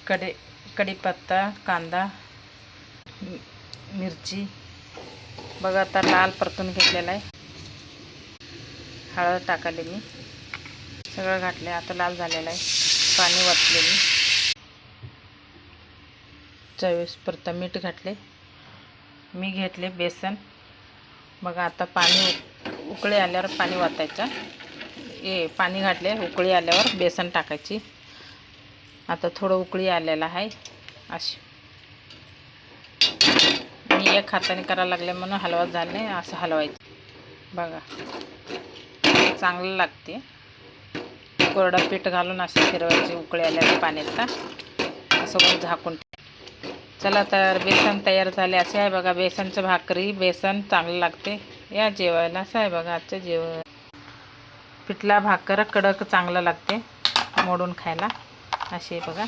कढीपत्ता, कांदा, मिरची बघा आता लाल परतून घेतलेला आहे. हळद टाकले मी, सगळं घातले. आता लाल झालेला आहे. पाणी वतले मी. चवीपुरतं मीठ घातले. मी घेतले बेसन. बघा आता पाणी उकळी आल्यावर पाणी वतायचं. पाणी घातले. उकळी आल्यावर बेसन टाकायची. आता थोडं उकळी आलेला आहे. अशी मी एक हाताने करायला लागले म्हणून हलवत झाले. असं हलवायचं. बघा चांगलं लागते. कोरडं पीठ घालून असं फिरवायचे उकळी आल्यावर पाण्यात असं झाकून. चला तर बेसन तयार झाले. असे आहे बघा बेसनचं भाकरी. बेसन चांगलं लागते. या जेवायला. असं आहे बघा आजचं जेवण. पिठला भाकर कडक चांगलं लागते मोडून खायला. असे बघा.